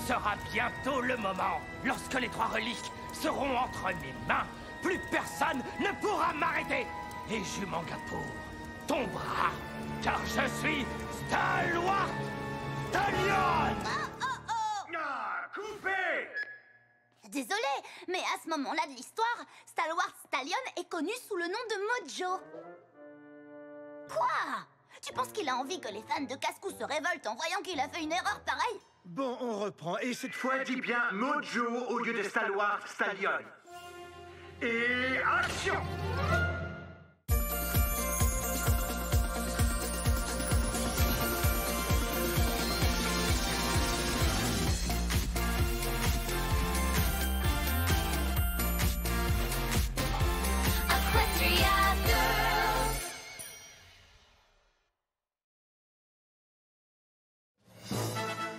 sera bientôt le moment. Lorsque les 3 reliques seront entre mes mains, plus personne ne pourra m'arrêter. Et Jumangapour tombera, car je suis Stalwart Stallion. Ah, coupé! Désolé, mais à ce moment-là de l'histoire, Stalwart Stallion est connu sous le nom de Mojo. Quoi? Tu penses qu'il a envie que les fans de Cascou se révoltent en voyant qu'il a fait une erreur pareille? Bon, on reprend. Et cette fois, dis bien Mojo au lieu de Stalwart Stallion. Et action!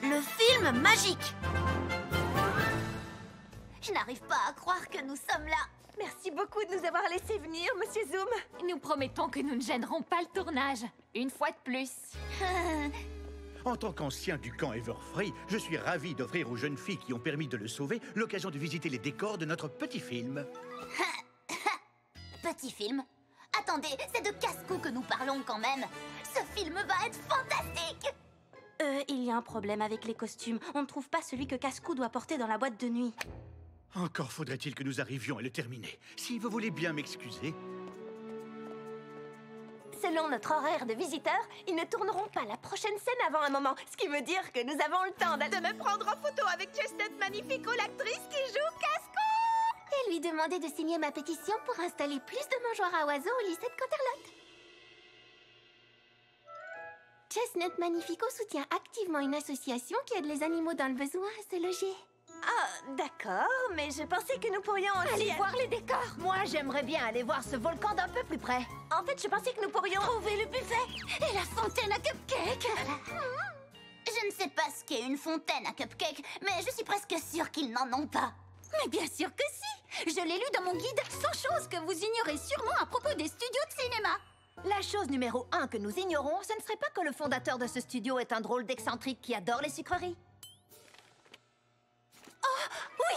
Le film magique! Je n'arrive pas à croire que nous sommes là. Merci beaucoup de nous avoir laissé venir, Monsieur Zoom. Nous promettons que nous ne gênerons pas le tournage. Une fois de plus. En tant qu'ancien du camp Everfree, je suis ravi d'offrir aux jeunes filles qui ont permis de le sauver l'occasion de visiter les décors de notre petit film. Petit film? Attendez, c'est de Cascou que nous parlons quand même. Ce film va être fantastique! Il y a un problème avec les costumes. On ne trouve pas celui que Cascou doit porter dans la boîte de nuit. Encore faudrait-il que nous arrivions à le terminer. Si vous voulez bien m'excuser. Selon notre horaire de visiteurs, ils ne tourneront pas la prochaine scène avant un moment. Ce qui veut dire que nous avons le temps de me prendre en photo avec Chestnut Magnifico, l'actrice qui joue Cascou. Et lui demander de signer ma pétition pour installer plus de mangeoires à oiseaux au lycée de Canterlot. Chestnut Magnifico soutient activement une association qui aide les animaux dans le besoin à se loger. Ah, d'accord, mais je pensais que nous pourrions aussi... Allez voir les décors. Moi, j'aimerais bien aller voir ce volcan d'un peu plus près. En fait, je pensais que nous pourrions... Trouver le buffet et la fontaine à cupcakes. Je ne sais pas ce qu'est une fontaine à cupcakes, mais je suis presque sûre qu'ils n'en ont pas. Mais bien sûr que si! Je l'ai lu dans mon guide 100 choses que vous ignorez sûrement à propos des studios de cinéma. La chose numéro 1 que nous ignorons, ce ne serait pas que le fondateur de ce studio est un drôle d'excentrique qui adore les sucreries. Oui!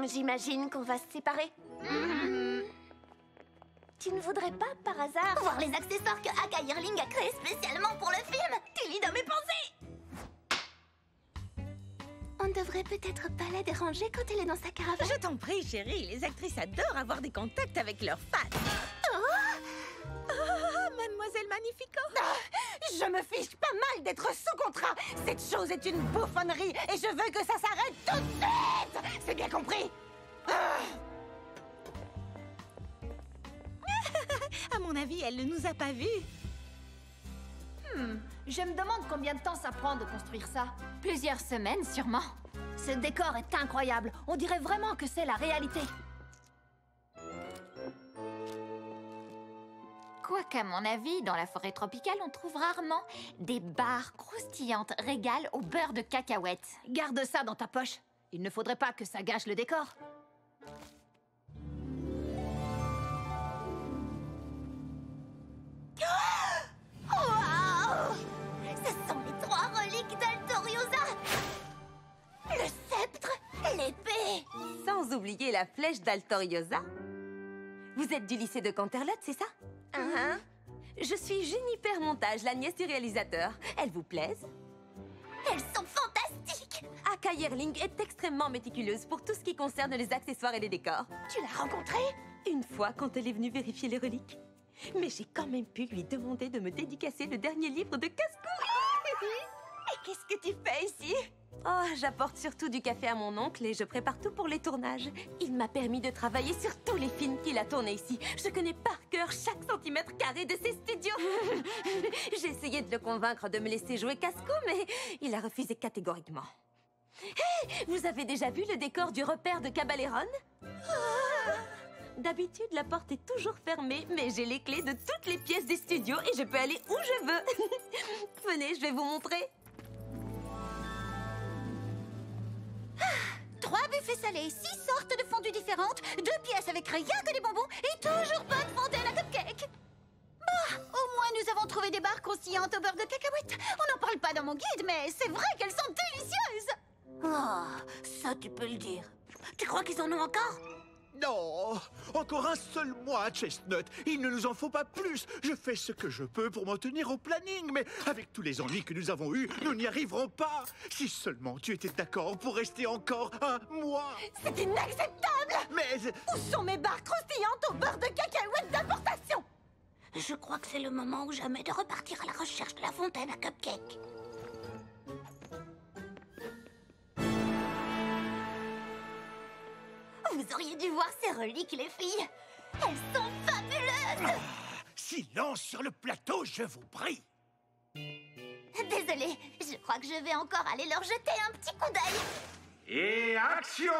J'imagine qu'on va se séparer. Tu ne voudrais pas, par hasard... Voir les accessoires que Aka Yearling a créés spécialement pour le film. Tu lis dans mes pensées. On ne devrait peut-être pas la déranger quand elle est dans sa caravane. Je t'en prie, chérie. Les actrices adorent avoir des contacts avec leurs fans. Mademoiselle Magnifico. Je me fiche pas mal d'être sous contrat. Cette chose est une bouffonnerie et je veux que ça s'arrête tout de suite. C'est bien compris? À mon avis, elle ne nous a pas vus. Je me demande combien de temps ça prend de construire ça. Plusieurs semaines, sûrement. Ce décor est incroyable. On dirait vraiment que c'est la réalité. Quoiqu'à mon avis, dans la forêt tropicale, on trouve rarement des barres croustillantes régales au beurre de cacahuètes. Garde ça dans ta poche. Il ne faudrait pas que ça gâche le décor. Waouh! Ce sont les 3 reliques d'Altoriosa! Le sceptre, l'épée! Sans oublier la flèche d'Altoriosa. Vous êtes du lycée de Canterlot, c'est ça? Je suis Juniper Montage, la nièce du réalisateur. Elles vous plaisent? Elles sont fantastiques! Aka Yearling est extrêmement méticuleuse pour tout ce qui concerne les accessoires et les décors. Tu l'as rencontrée? Une fois, quand elle est venue vérifier les reliques. Mais j'ai quand même pu lui demander de me dédicacer le dernier livre de Cascou. Et qu'est-ce que tu fais ici? Oh, j'apporte surtout du café à mon oncle et je prépare tout pour les tournages. Il m'a permis de travailler sur tous les films qu'il a tournés ici. Je connais par cœur chaque centimètre carré de ses studios. J'ai essayé de le convaincre de me laisser jouer Cascou, mais il a refusé catégoriquement. Hé, vous avez déjà vu le décor du repère de Cabaléron? D'habitude, la porte est toujours fermée, mais j'ai les clés de toutes les pièces des studios et je peux aller où je veux. Venez, je vais vous montrer. 3 buffets salés, 6 sortes de fondues différentes, 2 pièces avec rien que des bonbons et toujours pas de fontaine à cupcake. Bah, au moins nous nous avons trouvé des barres croustillantes au beurre de cacahuète. On n'en parle pas dans mon guide, mais c'est vrai qu'elles sont délicieuses. Oh, ça tu peux le dire. Tu crois qu'ils en ont encore? Non, encore un seul mois, Chestnut. Il ne nous en faut pas plus. Je fais ce que je peux pour m'en tenir au planning, mais avec tous les ennuis que nous avons eus, nous n'y arriverons pas. Si seulement tu étais d'accord pour rester encore un mois. C'est inacceptable! Mais... Où sont mes barres croustillantes au beurre de cacahuète d'importation? Je crois que c'est le moment ou jamais de repartir à la recherche de la fontaine à cupcake. Vous auriez dû voir ces reliques, les filles. Elles sont fabuleuses. Silence sur le plateau, je vous prie. Désolée, je crois que je vais encore aller leur jeter un petit coup d'œil. Et action!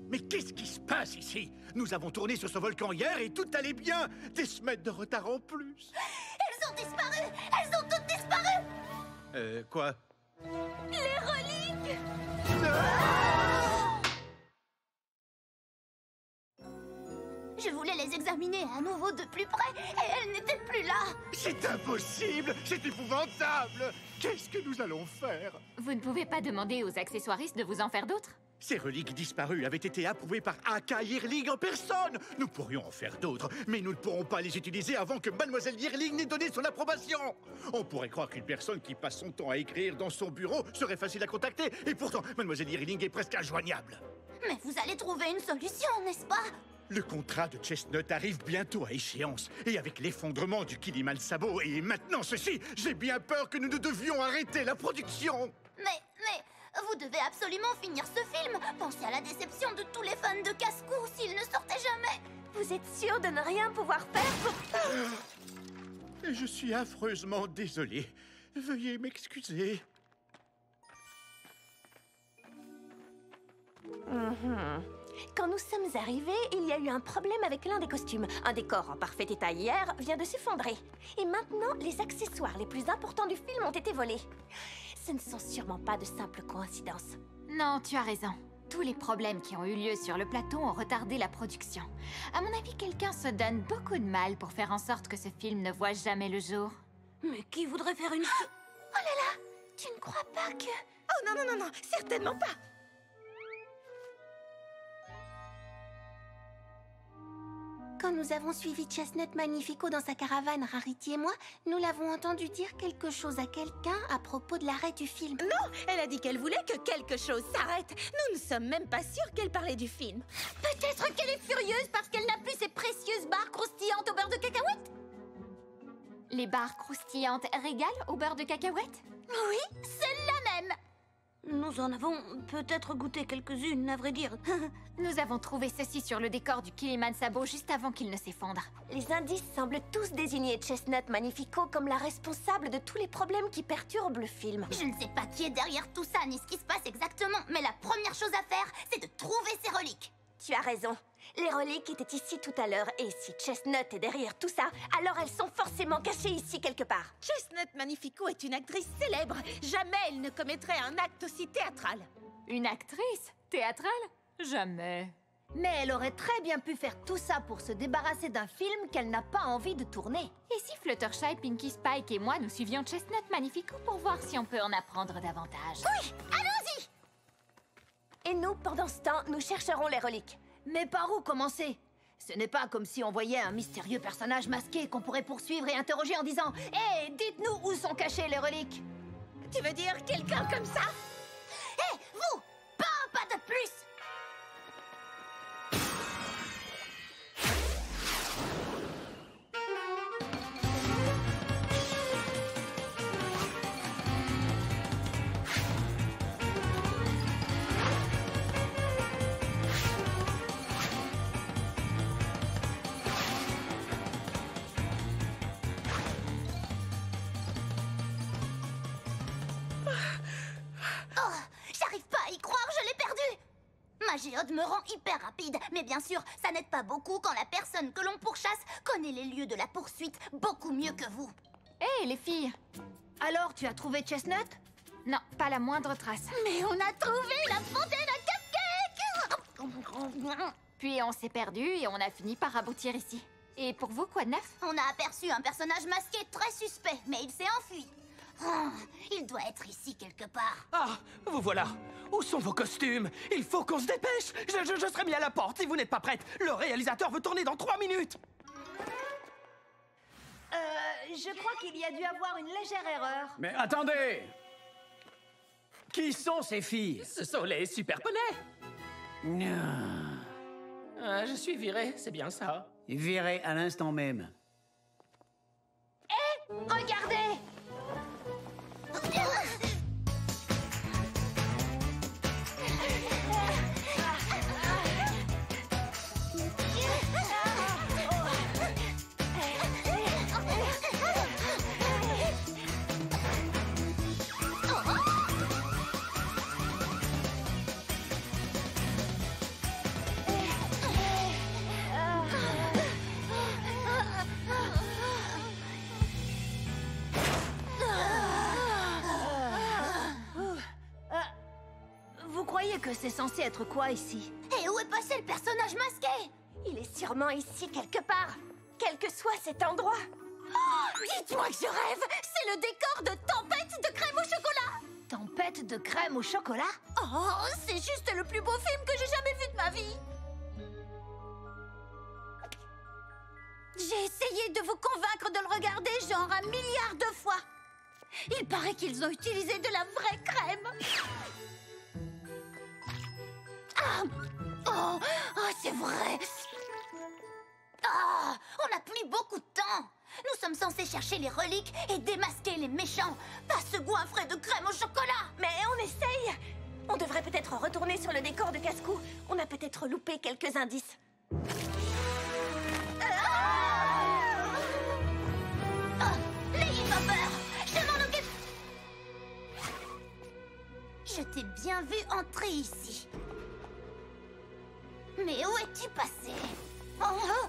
Mais qu'est-ce qui se passe ici? Nous avons tourné sur ce volcan hier et tout allait bien. Des semaines de retard en plus. Elles ont disparu. Elles ont toutes disparu. Quoi? Les reliques. Je voulais les examiner à nouveau de plus près et elles n'étaient plus là. C'est impossible. C'est épouvantable. Qu'est-ce que nous allons faire? Vous ne pouvez pas demander aux accessoiristes de vous en faire d'autres? Ces reliques disparues avaient été approuvées par Aka Yearling en personne. Nous pourrions en faire d'autres, mais nous ne pourrons pas les utiliser avant que Mademoiselle Yearling n'ait donné son approbation. On pourrait croire qu'une personne qui passe son temps à écrire dans son bureau serait facile à contacter, et pourtant, Mademoiselle Yearling est presque injoignable. Mais vous allez trouver une solution, n'est-ce pas? Le contrat de Chestnut arrive bientôt à échéance, et avec l'effondrement du Kiliman Sabo et maintenant ceci, j'ai bien peur que nous ne devions arrêter la production. Mais... Vous devez absolument finir ce film. Pensez à la déception de tous les fans de Casse-Cou s'il ne sortait jamais. Vous êtes sûr de ne rien pouvoir faire pour... Je suis affreusement désolé. Veuillez m'excuser. Quand nous sommes arrivés, il y a eu un problème avec l'un des costumes. Un décor en parfait état hier vient de s'effondrer. Et maintenant, les accessoires les plus importants du film ont été volés. Ce ne sont sûrement pas de simples coïncidences. Non, tu as raison. Tous les problèmes qui ont eu lieu sur le plateau ont retardé la production. À mon avis, quelqu'un se donne beaucoup de mal pour faire en sorte que ce film ne voit jamais le jour. Mais qui voudrait faire une... Oh là là! Tu ne crois pas que... Oh non, non, non, non, certainement pas. Quand nous avons suivi Chestnut Magnifico dans sa caravane, Rarity et moi, nous l'avons entendu dire quelque chose à quelqu'un à propos de l'arrêt du film. Non, elle a dit qu'elle voulait que quelque chose s'arrête. Nous ne sommes même pas sûrs qu'elle parlait du film. Peut-être qu'elle est furieuse parce qu'elle n'a plus ses précieuses barres croustillantes au beurre de cacahuète. Les barres croustillantes régales au beurre de cacahuète? Oui, celle-là même. Nous en avons peut-être goûté quelques-unes, à vrai dire. Nous avons trouvé ceci sur le décor du Kiliman Sabo juste avant qu'il ne s'effondre. Les indices semblent tous désigner Chestnut Magnifico comme la responsable de tous les problèmes qui perturbent le film. Je ne sais pas qui est derrière tout ça, ni ce qui se passe exactement, mais la première chose à faire, c'est de trouver ces reliques. Tu as raison. Les reliques étaient ici tout à l'heure, et si Chestnut est derrière tout ça, alors elles sont forcément cachées ici quelque part. Chestnut Magnifico est une actrice célèbre. Jamais elle ne commettrait un acte aussi théâtral. Une actrice théâtrale? Jamais. Mais elle aurait très bien pu faire tout ça pour se débarrasser d'un film qu'elle n'a pas envie de tourner. Et si Fluttershy, Pinkie Spike et moi nous suivions Chestnut Magnifico pour voir si on peut en apprendre davantage? Oui, allons-y! Et nous, pendant ce temps, nous chercherons les reliques. Mais par où commencer? Ce n'est pas comme si on voyait un mystérieux personnage masqué qu'on pourrait poursuivre et interroger en disant « Hé, dites-nous où sont cachées les reliques !» Tu veux dire quelqu'un comme ça? Hé, vous! Pas un pas de plus! Ma géode me rend hyper rapide, mais bien sûr, ça n'aide pas beaucoup quand la personne que l'on pourchasse connaît les lieux de la poursuite beaucoup mieux que vous. Hé, les filles! Alors, tu as trouvé Chestnut? Non, pas la moindre trace. Mais on a trouvé la fontaine à cupcakes! Puis on s'est perdu et on a fini par aboutir ici. Et pour vous, quoi de neuf? On a aperçu un personnage masqué très suspect, mais il s'est enfui. Ah, il doit être ici quelque part. Ah, vous voilà. Où sont vos costumes? Il faut qu'on se dépêche. Je serai mis à la porte si vous n'êtes pas prête. Le réalisateur veut tourner dans 3 minutes. Je crois qu'il y a dû avoir une légère erreur. Mais attendez! Qui sont ces filles? Ce sont les super poneys. Je suis viré, c'est bien ça. Viré à l'instant même. Regardez! Vous croyez que c'est censé être quoi ici? Et où est passé le personnage masqué? Il est sûrement ici quelque part, quel que soit cet endroit. Oh, dites-moi que je rêve! C'est le décor de Tempête de crème au chocolat! Tempête de crème au chocolat? Oh, c'est juste le plus beau film que j'ai jamais vu de ma vie! J'ai essayé de vous convaincre de le regarder genre 1 milliard de fois. Il paraît qu'ils ont utilisé de la vraie crème. Ah! Oh, oh c'est vrai. Ah, on n'a plus beaucoup de temps. Nous sommes censés chercher les reliques et démasquer les méchants, pas ce goinfret de crème au chocolat. Mais on essaye. On devrait peut-être retourner sur le décor de casse-cou. On a peut-être loupé quelques indices. N'ayez pas peur, je m'en occupe. Je t'ai bien vu entrer ici. Mais où es-tu passé? Oh.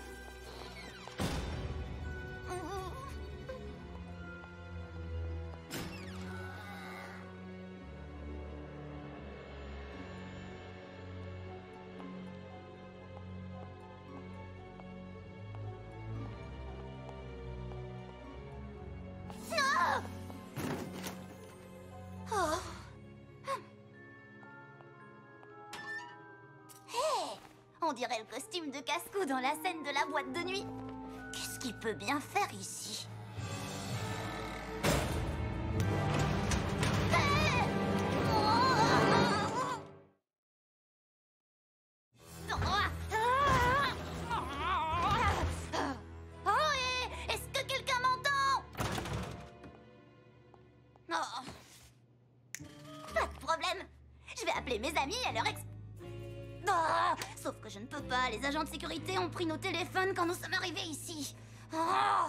On dirait le costume de casse-cou dans la scène de la boîte de nuit. Qu'est-ce qu'il peut bien faire ici? Oh, est-ce que quelqu'un m'entend? Oh. Pas de problème. Je vais appeler mes amis et leur Oh, sauf que je ne peux pas. Les agents de sécurité ont pris nos téléphones quand nous sommes arrivés ici. Oh,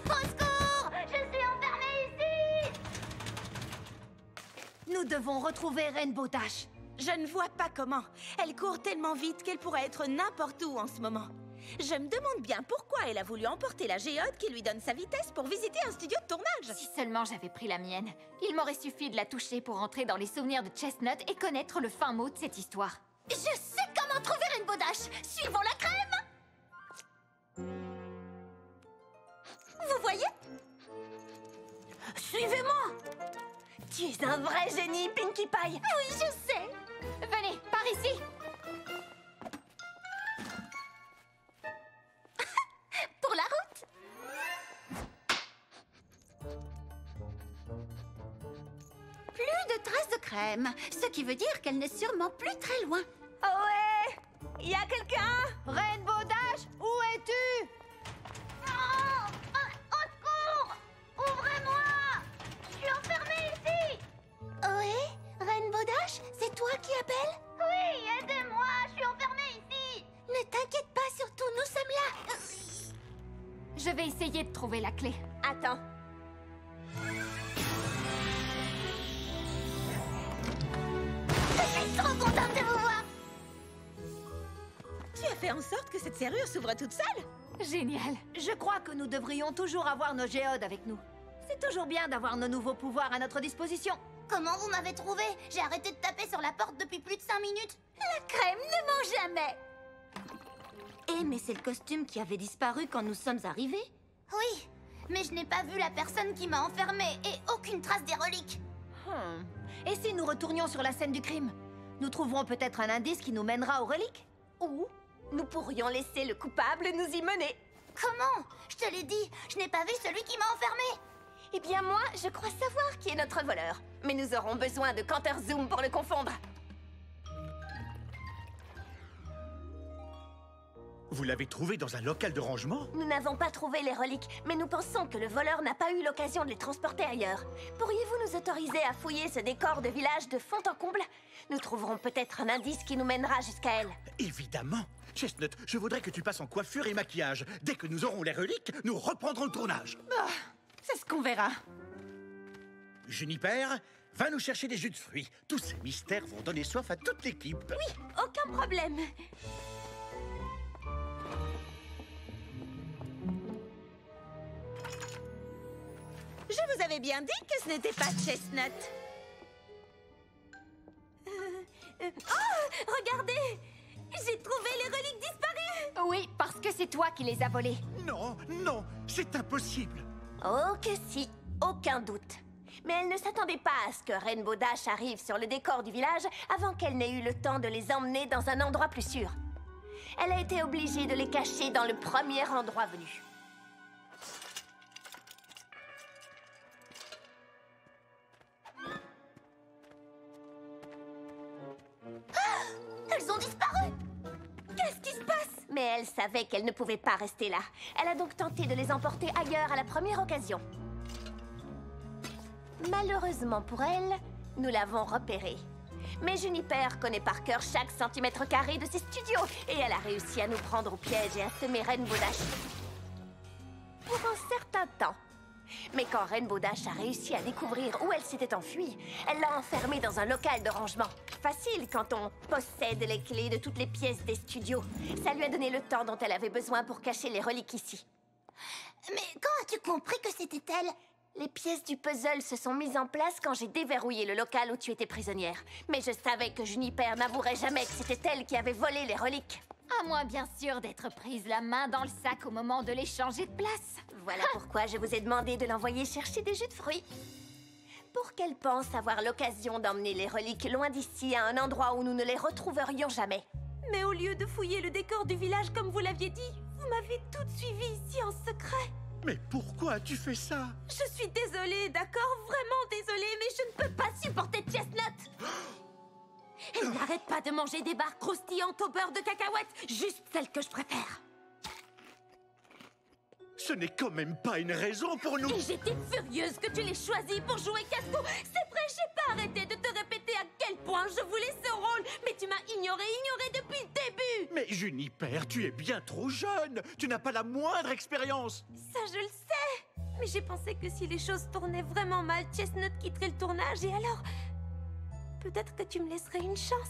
au secours! Je suis enfermée ici! Nous devons retrouver Rainbow Dash. Je ne vois pas comment. Elle court tellement vite qu'elle pourrait être n'importe où en ce moment. Je me demande bien pourquoi elle a voulu emporter la géode qui lui donne sa vitesse pour visiter un studio de tournage. Si seulement j'avais pris la mienne. Il m'aurait suffi de la toucher pour entrer dans les souvenirs de Chestnut et connaître le fin mot de cette histoire. Je sais comment trouver Rainbow Dash. Suivons la crème. Vous voyez? Suivez-moi. Tu es un vrai génie, Pinkie Pie. Oui, je sais. Venez, par ici. Pour la route. Plus de traces de crème, ce qui veut dire qu'elle n'est sûrement plus très loin. Oh ouais! Y a quelqu'un? Rainbow Dash, où es-tu? Non! Au secours! Ouvrez-moi! Je suis enfermée ici! Oui? Rainbow Dash, c'est toi qui appelles? Oui, aidez-moi! Je suis enfermée ici! Ne t'inquiète pas, surtout, nous sommes là! Je vais essayer de trouver la clé. Attends. Je suis trop contente de vous voir! Tu as fait en sorte que cette serrure s'ouvre toute seule? Génial. Je crois que nous devrions toujours avoir nos géodes avec nous. C'est toujours bien d'avoir nos nouveaux pouvoirs à notre disposition. Comment vous m'avez trouvé? J'ai arrêté de taper sur la porte depuis plus de 5 minutes. La crème ne ment jamais. Eh, mais c'est le costume qui avait disparu quand nous sommes arrivés. Oui, mais je n'ai pas vu la personne qui m'a enfermée et aucune trace des reliques. Et si nous retournions sur la scène du crime? Nous trouverons peut-être un indice qui nous mènera aux reliques? Ou nous pourrions laisser le coupable nous y mener. Comment? Je te l'ai dit, je n'ai pas vu celui qui m'a enfermée. Eh bien moi, je crois savoir qui est notre voleur. Mais nous aurons besoin de Canter Zoom pour le confondre. Vous l'avez trouvé dans un local de rangement? Nous n'avons pas trouvé les reliques, mais nous pensons que le voleur n'a pas eu l'occasion de les transporter ailleurs. Pourriez-vous nous autoriser à fouiller ce décor de village de fond en comble? Nous trouverons peut-être un indice qui nous mènera jusqu'à elle. Évidemment. Chestnut, je voudrais que tu passes en coiffure et maquillage. Dès que nous aurons les reliques, nous reprendrons le tournage. C'est ce qu'on verra. Juniper, va nous chercher des jus de fruits. Tous ces mystères vont donner soif à toute l'équipe. Oui, aucun problème. Je vous avais bien dit que ce n'était pas Chestnut. Oh, regardez! J'ai trouvé les reliques disparues! Oui, parce que c'est toi qui les as volées. Non, non, c'est impossible. Oh que si, aucun doute. Mais elle ne s'attendait pas à ce que Rainbow Dash arrive sur le décor du village avant qu'elle n'ait eu le temps de les emmener dans un endroit plus sûr. Elle a été obligée de les cacher dans le premier endroit venu. Elles ont disparu! Qu'est-ce qui se passe? Mais elle savait qu'elle ne pouvait pas rester là. Elle a donc tenté de les emporter ailleurs à la première occasion. Malheureusement pour elle, nous l'avons repérée. Mais Juniper connaît par cœur chaque centimètre carré de ses studios et elle a réussi à nous prendre au piège et à semer Rainbow Dash pour un certain temps. Mais quand Rainbow Dash a réussi à découvrir où elle s'était enfuie, elle l'a enfermée dans un local de rangement. Facile quand on possède les clés de toutes les pièces des studios. Ça lui a donné le temps dont elle avait besoin pour cacher les reliques ici. Mais quand as-tu compris que c'était elle? Les pièces du puzzle se sont mises en place quand j'ai déverrouillé le local où tu étais prisonnière. Mais je savais que Juniper n'avouerait jamais que c'était elle qui avait volé les reliques. À moins bien sûr d'être prise la main dans le sac au moment de les changer de place. Voilà pourquoi je vous ai demandé de l'envoyer chercher des jus de fruits. Pour qu'elle pense avoir l'occasion d'emmener les reliques loin d'ici à un endroit où nous ne les retrouverions jamais. Mais au lieu de fouiller le décor du village comme vous l'aviez dit, vous m'avez toutes suivie ici en secret. Mais pourquoi as-tu fait ça? Je suis désolée, d'accord? Vraiment désolée, mais je ne peux pas supporter Chestnut. Elle n'arrête pas de manger des barres croustillantes au beurre de cacahuète, juste celles que je préfère. Ce n'est quand même pas une raison pour nous... Et j'étais furieuse que tu l'aies choisi pour jouer casse-cou. C'est vrai, j'ai pas arrêté de te répéter à quel point je voulais ce rôle, mais tu m'as ignoré depuis le début. Mais Juniper, tu es bien trop jeune. Tu n'as pas la moindre expérience. Ça, je le sais. Mais j'ai pensé que si les choses tournaient vraiment mal, Chestnut quitterait le tournage et alors... peut-être que tu me laisserais une chance.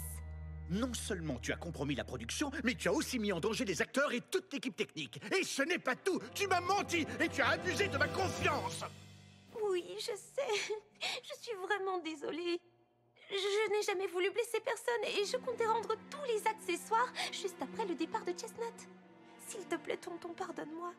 Non seulement tu as compromis la production, mais tu as aussi mis en danger les acteurs et toute l'équipe technique. Et ce n'est pas tout. Tu m'as menti et tu as abusé de ma confiance. Oui, je sais. Je suis vraiment désolée. Je n'ai jamais voulu blesser personne et je comptais rendre tous les accessoires juste après le départ de Chestnut. S'il te plaît, tonton, pardonne-moi.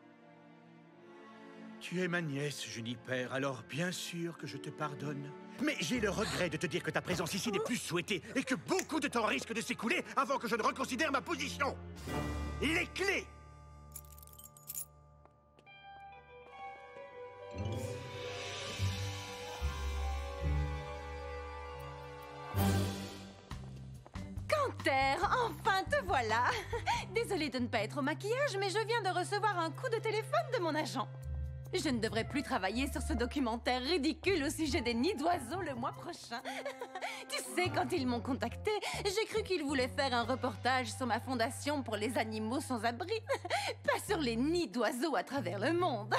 Tu es ma nièce, Juniper, alors bien sûr que je te pardonne. Mais j'ai le regret de te dire que ta présence ici n'est plus souhaitée et que beaucoup de temps risque de s'écouler avant que je ne reconsidère ma position. Les clés! Canter, enfin te voilà. Désolée de ne pas être au maquillage, mais je viens de recevoir un coup de téléphone de mon agent. Je ne devrais plus travailler sur ce documentaire ridicule au sujet des nids d'oiseaux le mois prochain. Tu sais, quand ils m'ont contacté, j'ai cru qu'ils voulaient faire un reportage sur ma fondation pour les animaux sans abri. Pas sur les nids d'oiseaux à travers le monde.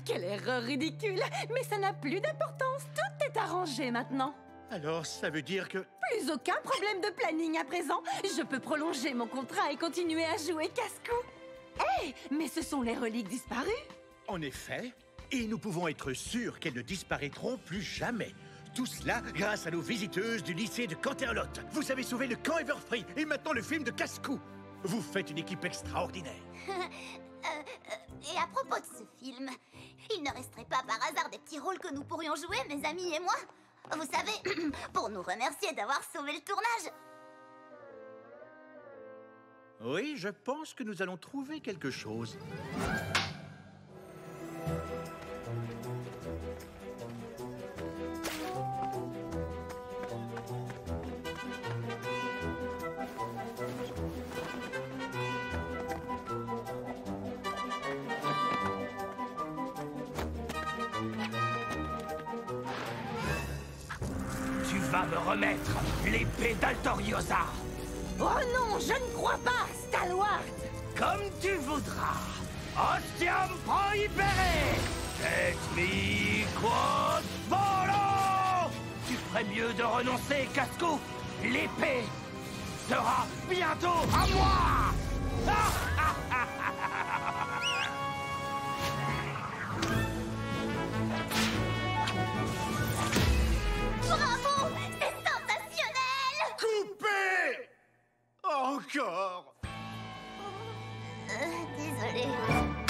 Quelle erreur ridicule. Mais ça n'a plus d'importance. Tout est arrangé maintenant. Alors, ça veut dire que... Plus aucun problème de planning à présent. Je peux prolonger mon contrat et continuer à jouer casse-cou. Hé, mais ce sont les reliques disparues. En effet, et nous pouvons être sûrs qu'elles ne disparaîtront plus jamais. Tout cela grâce à nos visiteuses du lycée de Canterlot. Vous avez sauvé le camp Everfree et maintenant le film de Casse-Cou. Vous faites une équipe extraordinaire. Et à propos de ce film, il ne resterait pas par hasard des petits rôles que nous pourrions jouer, mes amis et moi? Vous savez, pour nous remercier d'avoir sauvé le tournage. Oui, je pense que nous allons trouver quelque chose. Tu vas me remettre l'épée d'Altoriosa. Oh non, je ne crois pas, Stalwart! Comme tu voudras. Ostium prohibere! Et mi quod volo! Tu ferais mieux de renoncer, Casse-Cou. L'épée sera bientôt à moi! Bravo! C'est sensationnel! Coupé! Encore! Désolée.